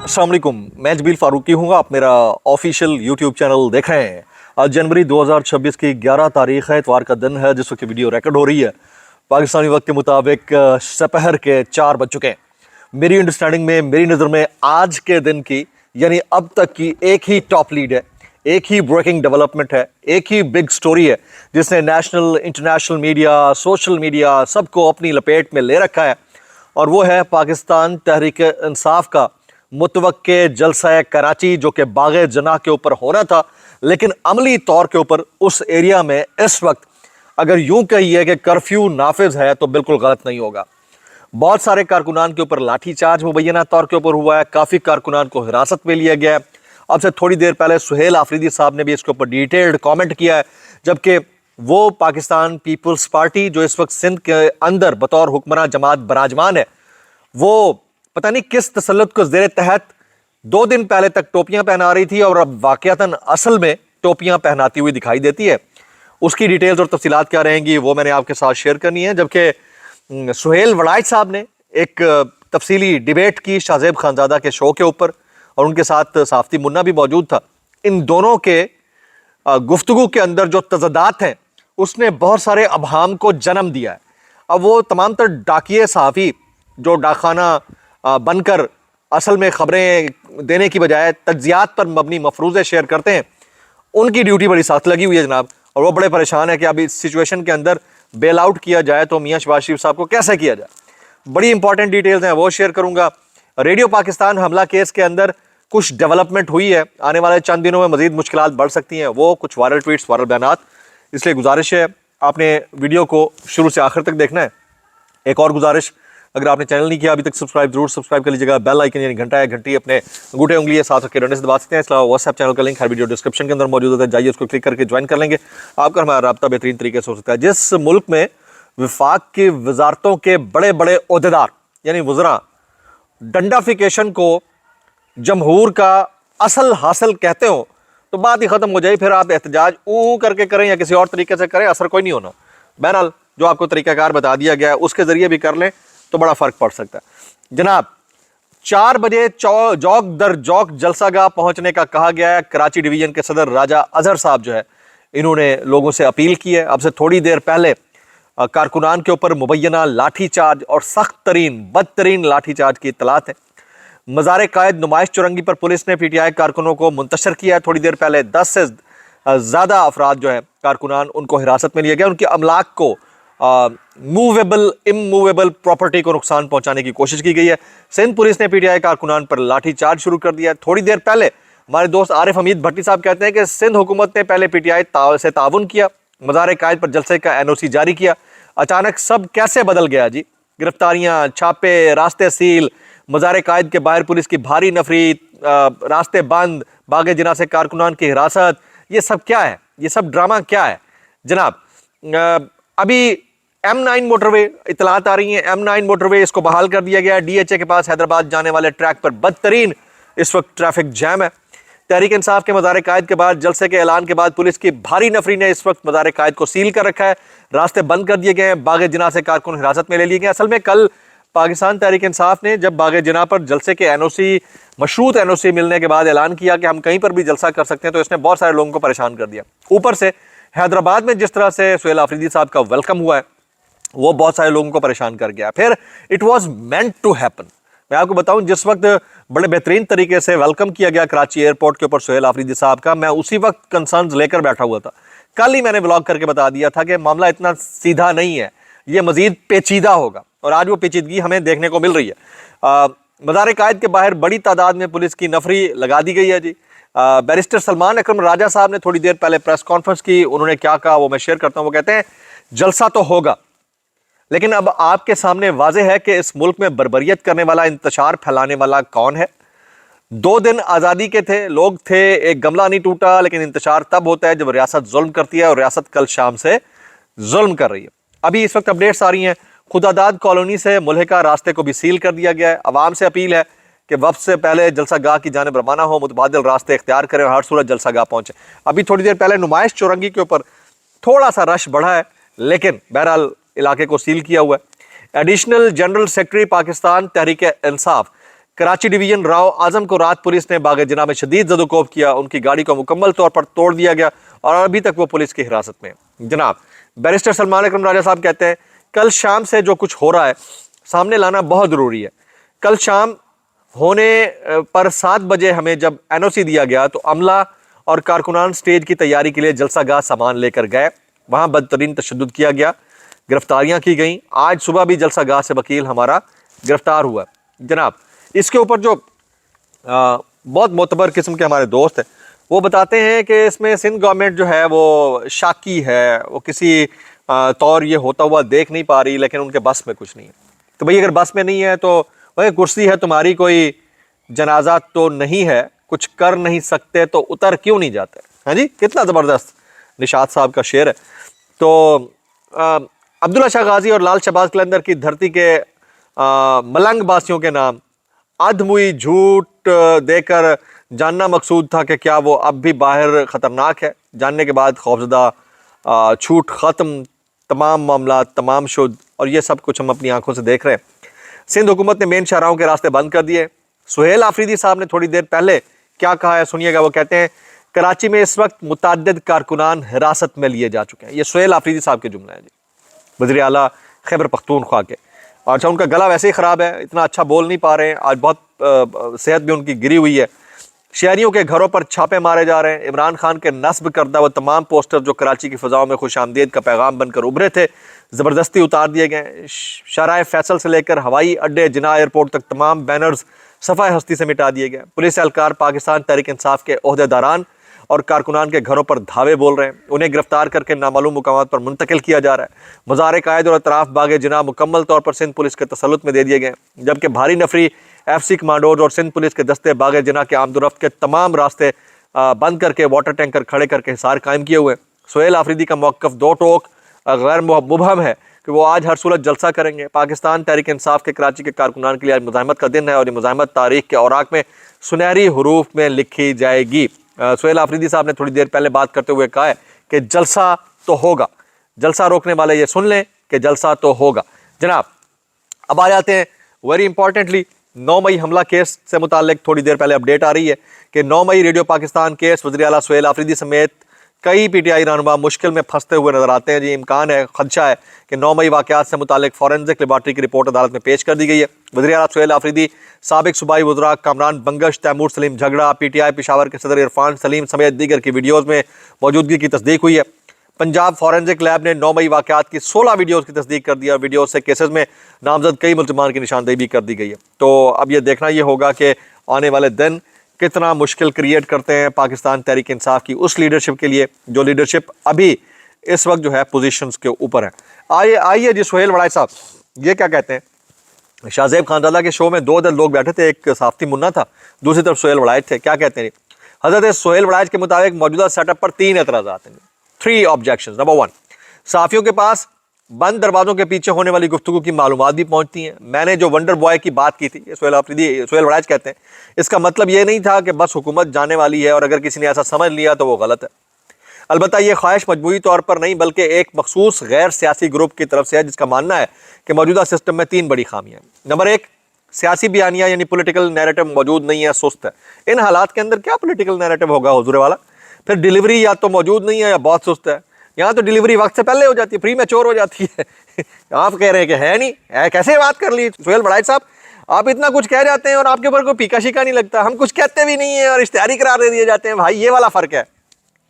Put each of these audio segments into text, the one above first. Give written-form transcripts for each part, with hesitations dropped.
अस्सलाम वालेकुम, मैं जबील फारूकी हूँ। आप मेरा ऑफिशियल यूट्यूब चैनल देख रहे हैं। आज जनवरी 2026 की 11 तारीख है, इतवार का दिन है जिस वक्त वीडियो रिकॉर्ड हो रही है। पाकिस्तानी वक्त के मुताबिक सपहर के 4 बज चुके हैं। मेरी अंडरस्टैंडिंग में, मेरी नज़र में आज के दिन की यानी अब तक की एक ही टॉप लीड है, एक ही ब्रेकिंग डेवलपमेंट है, एक ही बिग स्टोरी है जिसने national, international media, social media सबको अपनी लपेट में ले रखा है, और वो है पाकिस्तान तहरीक इंसाफ का मुतवक्के जलसा कराची, जो कि बाग़े जनाह के ऊपर होना था, लेकिन अमली तौर के ऊपर उस एरिया में इस वक्त अगर यूं कहिए कि कर्फ्यू नाफिज है तो बिल्कुल गलत नहीं होगा। बहुत सारे कारकुनान के ऊपर लाठीचार्ज मुबैना तौर के ऊपर हुआ है, काफ़ी कारकुनान को हिरासत में लिया गया है। अब से थोड़ी देर पहले सुहेल आफरीदी साहब ने भी इसके ऊपर डिटेल्ड कमेंट किया है, जबकि वो पाकिस्तान पीपल्स पार्टी जो इस वक्त सिंध के अंदर बतौर हुक्मरान जमात बराजमान है, वो पता नहीं किस तसल्लुत को ज़ेरे तहत 2 दिन पहले तक टोपियां पहना रही थी और अब वाकयातन असल में टोपियां पहनाती हुई दिखाई देती है। उसकी डिटेल्स और तफसीलात क्या रहेंगी वो मैंने आपके साथ शेयर करनी है। जबकि सुहेल वड़ाइच साहब ने एक तफसीली डिबेट की शाहजेब खानजादा के शो के ऊपर, और उनके साथ साफ्ती मुन्ना भी मौजूद था। इन दोनों के गुफ्तगू के अंदर जो तज़ादात हैं उसने बहुत सारे अबहाम को जन्म दिया है। अब वो तमाम तर डाकिए सहाफ़ी जो डाकखाना बनकर असल में खबरें देने की बजाय तज्जियात पर मबनी मफरूज़े शेयर करते हैं, उनकी ड्यूटी बड़ी सख्त लगी हुई है जनाब, और वो बड़े परेशान है कि अब इस सिचुएशन के अंदर बेल आउट किया जाए तो मियां शहबाज शरीफ साहब को कैसे किया जाए। बड़ी इंपॉर्टेंट डिटेल्स हैं, वो शेयर करूंगा। रेडियो पाकिस्तान हमला केस के अंदर कुछ डेवलपमेंट हुई है, आने वाले चंद दिनों में मजीद मुश्किलात बढ़ सकती हैं, वो कुछ वायरल ट्वीट्स, वायरल बयानात, इसलिए गुजारिश है आपने वीडियो को शुरू से आखिर तक देखना है। एक और गुजारिश, अगर आपने चैनल नहीं किया अभी तक सब्सक्राइब जरूर सब्सक्राइब कर लीजिएगा। बेल आइकन यानी घंटा है, घंटी अपने अंगूठे उंगली साथ रख के डंडे से दबा सकते हैं। इसके अलावा व्हाट्सएप चैनल का लिंक हर वीडियो डिस्क्रिप्शन के अंदर मौजूद होता है, जाइए उसको क्लिक करके ज्वाइन कर लेंगे। आपका हमारा राब्ता बेहतरीन तरीके से हो सकता है। जिस मुल्क में विफाक की वजारतों के बड़े बड़े ओहदेदार यानी वज़रा डंडाफिकेशन को जमहूर का असल हासिल कहते हो तो बात ही ख़त्म हो जाए, फिर आप एहतजाज करके करें या किसी और तरीके से करें, असर कोई नहीं होना। बहरहाल जो आपको तरीक़ाकार बता दिया गया है उसके ज़रिए भी कर लें तो बड़ा फ़र्क पड़ सकता है। जनाब 4 बजे जौक दर जौक जलसागाह पहुंचने का कहा गया है। कराची डिवीज़न के सदर राजा अजहर साहब जो है, इन्होंने लोगों से अपील की है। अब से थोड़ी देर पहले कारकुनान के ऊपर मुबैना लाठीचार्ज और सख्त तरीन बदतरीन लाठीचार्ज की इत्तलात है। मज़ार कायद नुमाइश चुरंगी पर पुलिस ने पीटीआई कारकुनों को मुंतशर किया है। थोड़ी देर पहले 10 से ज़्यादा अफराद जो है कारकुनान, उनको हिरासत में लिया गया। उनकी अमलाक को, मूवेबल इमूवेबल प्रॉपर्टी को नुकसान पहुंचाने की कोशिश की गई है। सिंध पुलिस ने पीटीआई कारकुनान पर लाठीचार्ज शुरू कर दिया है। थोड़ी देर पहले हमारे दोस्त आरिफ हमीद भट्टी साहब कहते हैं कि सिंध हुकूमत ने पहले पीटीआई से ताउन किया, मज़ार कायद पर जलसे का एनओसी जारी किया। अचानक सब कैसे बदल गया जी? गिरफ्तारियां, छापे, रास्ते सील, मज़ार कायद के बाहर पुलिस की भारी नफरी, रास्ते बंद, बाग़े जनाह से कारकुनान की हिरासत, ये सब क्या है? ये सब ड्रामा क्या है जनाब? अभी M9 मोटरवे इतलात आ रही हैं, M9 मोटरवे इसको बहाल कर दिया गया है। DHA के पास हैदराबाद जाने वाले ट्रैक पर बदतरीन इस वक्त ट्रैफिक जैम है। तहरीक इंसाफ के मज़ार कायद के बाद जलसे के ऐलान के बाद पुलिस की भारी नफरी ने इस वक्त मज़ार कायद को सील कर रखा है। रास्ते बंद कर दिए गए हैं, बाग़े जनाह से कारकुन हिरासत में ले लिए गए। असल में कल पाकिस्तान तहरीक इंसाफ ने जब बाग़े जनाह पर जलसे के एनओसी, मशरूत एनओसी मिलने के बाद ऐलान किया कि हम कहीं पर भी जलसा कर सकते हैं, तो इसने बहुत सारे लोगों को परेशान कर दिया। ऊपर से हैदराबाद में जिस तरह से सुहेल आफरीदी साहब का वेलकम हुआ है वो बहुत सारे लोगों को परेशान कर गया। फिर it was meant to happen. मैं आपको बताऊं, जिस वक्त बड़े बेहतरीन तरीके से वेलकम किया गया कराची एयरपोर्ट के ऊपर सुहेल आफरीदी साहब का, मैं उसी वक्त कंसर्न्स लेकर बैठा हुआ था। कल ही मैंने ब्लॉग करके बता दिया था कि मामला इतना सीधा नहीं है, ये मजीद पेचीदा होगा, और आज वो पेचीदगी हमें देखने को मिल रही है। मज़ार कायद के बाहर बड़ी तादाद में पुलिस की नफरी लगा दी गई है जी। बैरिस्टर सलमान अकरम राजा साहब ने थोड़ी देर पहले प्रेस कॉन्फ्रेंस की, उन्होंने क्या कहा वो मैं शेयर करता हूँ। वो कहते हैं जलसा तो होगा, लेकिन अब आपके सामने वाज़ेह है कि इस मुल्क में बर्बरियत करने वाला, इंतशार फैलाने वाला कौन है। 2 दिन आज़ादी के थे, लोग थे, एक गमला नहीं टूटा, लेकिन इंतशार तब होता है जब रियासत जुल्म करती है, और रियासत कल शाम से जुल्म कर रही है। अभी इस वक्त अपडेट्स आ रही हैं, खुदादाद कॉलोनी से मुल्हिका रास्ते को भी सील कर दिया गया है। अवाम से अपील है कि वक्त से पहले जलसागाह की जानिब रवाना हो, मुतबादिल रास्ते इख्तियार करें और हर सूरत जलसागाह पहुँचे। अभी थोड़ी देर पहले नुमाइश चौरंगी के ऊपर थोड़ा सा रश बढ़ा है, लेकिन बहरहाल इलाके को सील किया हुआ है। Additional general secretary Pakistan Tehreek Insaf Karachi division Rao आजम को रात पुलिस ने बाग जना में शदीद जदोकोब किया, उनकी गाड़ी को मुकम्मल तौर पर तोड़ दिया गया और अभी तक वो पुलिस की हिरासत में। जनाब बैरिस्टर सलमान अकरम राजा साहब कहते हैं कल शाम से जो कुछ हो रहा है सामने लाना बहुत ज़रूरी है। कल शाम होने पर 7 बजे हमें जब NOC दिया गया तो अमला और कारकुनान स्टेज की तैयारी के लिए जलसा गाह सामान लेकर गए, वहाँ बदतरीन तशद्दुद किया गया, गिरफ्तारियाँ की गईं। आज सुबह भी जलसा गाह से वकील हमारा गिरफ्तार हुआ। जनाब इसके ऊपर जो बहुत मोतबर किस्म के हमारे दोस्त हैं वो बताते हैं कि इसमें सिंध गवर्नमेंट जो है वो शाकी है, वो किसी तौर ये होता हुआ देख नहीं पा रही, लेकिन उनके बस में कुछ नहीं है। तो भाई अगर बस में नहीं है तो वही कुर्सी है तुम्हारी, कोई जनाजा तो नहीं है, कुछ कर नहीं सकते तो उतर क्यों नहीं जाते। हाँ जी, कितना ज़बरदस्त निशात साहब का शेर है। तो अब्दुल्ला शाह गाजी और लाल शहबाज कलंदर की धरती के मलंग बासियों के नाम अधमुई झूठ देकर जानना मकसूद था कि क्या वो अब भी बाहर ख़तरनाक है। जानने के बाद खौफजदा, छूट ख़त्म, तमाम मामला तमाम शुद्ध, और ये सब कुछ हम अपनी आंखों से देख रहे हैं। सिंध हुकूमत ने मेन शाहराहों के रास्ते बंद कर दिए। सुहेल आफरीदी साहब ने थोड़ी देर पहले क्या कहा है सुनिएगा। वो कहते हैं कराची में इस वक्त मुतअद्दिद कारकुनान हिरासत में लिए जा चुके हैं। ये सुहेल आफरीदी साहब के जुमले हैं जी, वज़ीर आला खैबर पख्तूनख्वा के। अच्छा उनका गला वैसे ही ख़राब है, इतना अच्छा बोल नहीं पा रहे हैं, आज बहुत सेहत भी उनकी गिरी हुई है। शहरियों के घरों पर छापे मारे जा रहे हैं। इमरान खान के नस्ब करदा वो तमाम पोस्टर जो कराची की फ़ज़ाओं में खुश आमदीद का पैगाम बनकर उभरे थे ज़बरदस्ती उतार दिए गए। शाहराह फैसल से लेकर हवाई अड्डे जिना एयरपोर्ट तक तमाम बैनर्स सफ़ाए हस्ती से मिटा दिए गए। पुलिस एहलकार पाकिस्तान तहरीक इंसाफ के ओहदेदारान और कारकुनान के घरों पर धावे बोल रहे हैं। उन्हें गिरफ्तार करके नामालूम मुकामात पर मुंतकिल किया जा रहा है। मज़ार कायद और अतराफ बाग जिना मुकम्मल तौर पर सिंध पुलिस के तसल्लुत में दे दिए गए, जबकि भारी नफरी FC कमांडोज और सिंध पुलिस के दस्ते बाग जिना के आमदोरफ्त के तमाम रास्ते बंद करके वाटर टैंकर खड़े करके हिसार कायम किए हुए। सुहेल आफरीदी का मौक़िफ़ दो टोक गैर मुबहम है कि वो आज हर सूरत जलसा करेंगे। पाकिस्तान तहरीक इंसाफ के कराची के कारकुनान के लिए आज मुज़ाहमत का दिन है और ये मुज़ाहमत तारीख के औराक में सुनहरी हरूफ में लिखी जाएगी। सुहेल आफरीदी साहब ने थोड़ी देर पहले बात करते हुए कहा है कि जलसा तो होगा, जलसा रोकने वाले ये सुन लें कि जलसा तो होगा। जनाब अब आ जाते हैं वेरी इंपॉर्टेंटली 9 मई हमला केस से मुताल्लिक थोड़ी देर पहले अपडेट आ रही है कि 9 मई रेडियो पाकिस्तान केस वज़ीर आला सुहेल आफरीदी समेत कई PTI रहनुमा मुश्किल में फंसते हुए नजर आते हैं जी। इम्कान है, खदशा है कि 9 मई वाक़यात से मुताल्लिक फॉरेंसिक लेबॉर्ट्री की रिपोर्ट अदालत में पेश कर दी गई है। वज़ीर आला सुहेल आफरीदी, साबिक सूबाई वज़रा कामरान बंगश, तैमूर सलीम झगड़ा, PTI पेशावर के सदर इरफान सलीम समेत दीगर की वीडियोज़ में मौजूदगी की तस्दीक हुई है। पंजाब फॉरेंसिक लैब ने 9 मई वाक़यात की 16 वीडियोज़ की तस्दीक कर दी है और वीडियो से केसेस में नामजद कई मुल्ज़िमान की निशानदेही भी कर दी गई है। तो अब ये देखना ये होगा कि आने वाले दिन कितना मुश्किल क्रिएट करते हैं पाकिस्तान तहरीक इंसाफ की उस लीडरशिप के लिए जो लीडरशिप अभी इस वक्त जो है पोजीशंस के ऊपर है। आइए जी सुहेल वड़ाई साहब ये क्या कहते हैं। शाहजेब खानजादा के शो में 2 लोग बैठे थे, एक साफ्ती मुन्ना था, दूसरी तरफ सुहेल वड़ाई थे। क्या कहते हैं हज़रत सुहेल वड़ाई के मुताबिक मौजूदा सेटअप पर 3 एतराज़ात हैं, 3 ऑब्जेक्शंस। नंबर 1, सहाफ़ियों के पास बंद दरवाज़ों के पीछे होने वाली गुफ्तगू की मालूमात भी पहुंचती हैं। मैंने जो वंडर बॉय की बात की थी, सुहेल वड़ाई कहते हैं, इसका मतलब ये नहीं था कि बस हुकूमत जाने वाली है और अगर किसी ने ऐसा समझ लिया तो वो गलत है। अलबत्ता ये ख्वाहिश मजबूरी तौर पर नहीं बल्कि एक मखसूस गैर सियासी ग्रुप की तरफ से है जिसका मानना है कि मौजूदा सिस्टम में 3 बड़ी खामियाँ हैं। नंबर 1, सियासी बयानिया यानी पॉलिटिकल नैरेटिव मौजूद नहीं है, सुस्त है। इन हालात के अंदर क्या पॉलिटिकल नैरेटिव होगा हुजूर वाला। फिर डिलीवरी या तो मौजूद नहीं है या बहुत सुस्त है। यहाँ तो डिलीवरी वक्त से पहले हो जाती है, प्री मैच्योर हो जाती है। आप कह रहे हैं कि है नहीं है, कैसे बात कर ली सुहेल वड़ाई साहब, आप इतना कुछ कह जाते हैं और आपके ऊपर कोई पीका शीका नहीं लगता। हम कुछ कहते भी नहीं है और इश्तिहारी करार दे दिए जाते हैं। भाई ये वाला फ़र्क है,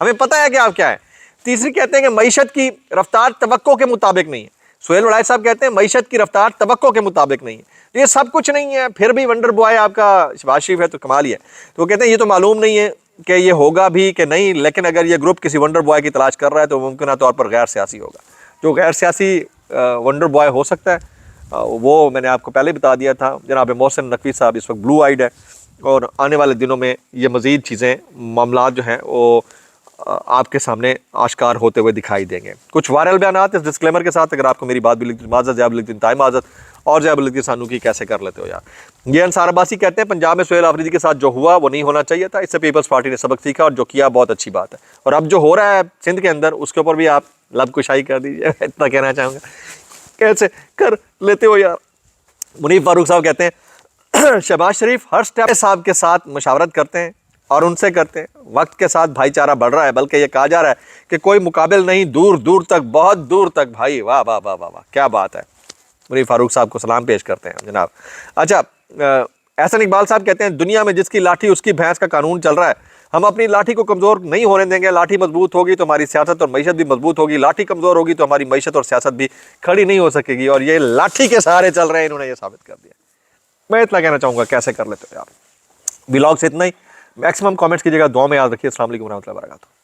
हमें पता है कि आप क्या है। तीसरी कहते हैं कि मईशत की रफ्तार तवक्को के मुताबिक नहीं है। सुहेल वड़ाई साहब कहते हैं मईशत की रफ्तार तवक्को के मुताबिक नहीं है। तो ये सब कुछ नहीं है, फिर भी वंडर बॉय आपका शहबाज शरीफ है तो कमाल ही है। तो वो कहते हैं ये तो मालूम नहीं है कि ये होगा भी कि नहीं, लेकिन अगर ये ग्रुप किसी वंडर बॉय की तलाश कर रहा है तो मुमकिन तौर पर गैर सियासी होगा। जो गैर सियासी वंडर बॉय हो सकता है वो मैंने आपको पहले बता दिया था। जनाब मोहसिन नकवी साहब इस वक्त ब्लू आइड है और आने वाले दिनों में ये मज़ीद चीज़ें मामलात जो हैं वो आपके सामने आश्कार होते हुए दिखाई देंगे। कुछ वायरल बयानात इस डिस्क्लेमर के साथ, अगर आपको मेरी बात भी लिखती माजत जैब लिखती ताई माजत और जैब लिखती सानू की कैसे कर लेते हो यार। ये अंसार अब्बासी कहते हैं पंजाब में सुहेल आफरीदी के साथ जो हुआ वो नहीं होना चाहिए था, इससे पीपल्स पार्टी ने सबक सीखा और जो किया बहुत अच्छी बात है। और अब जो हो रहा है सिंध के अंदर उसके ऊपर भी आप लब कुशाई कर दीजिए, इतना कहना चाहूँगा। कैसे कर लेते हो यार। मुनीफ फारूक साहब कहते हैं शहबाज शरीफ हर स्टेप साहब के साथ मशावरत करते हैं और उनसे करते हैं। वक्त के साथ भाईचारा बढ़ रहा है, बल्कि ये कहा जा रहा है कि कोई मुकाबिल नहीं, दूर दूर तक, बहुत दूर तक भाई। वाह वाह वाह वाह वाह, क्या बात है। मुनीर फारूक साहब को सलाम पेश करते हैं जनाब। अच्छा, एहसन इकबाल साहब कहते हैं दुनिया में जिसकी लाठी उसकी भैंस का कानून चल रहा है। हम अपनी लाठी को कमज़ोर नहीं होने देंगे। लाठी मजबूत होगी तो हमारी सियासत और मईशत भी मजबूत होगी, लाठी कमज़ोर होगी तो हमारी मईशत और सियासत भी खड़ी नहीं हो सकेगी। और ये लाठी के सहारे चल रहे हैं, इन्होंने ये साबित कर दिया। मैं इतना कहना चाहूँगा, कैसे कर लेते हो यार। व्लॉग से इतना ही। मैक्सिमम कमेंट्स की जगह दुआ में याद रखिए। अस्सलाम वालेकुम रहमतुल्लाहि व बरकातहू।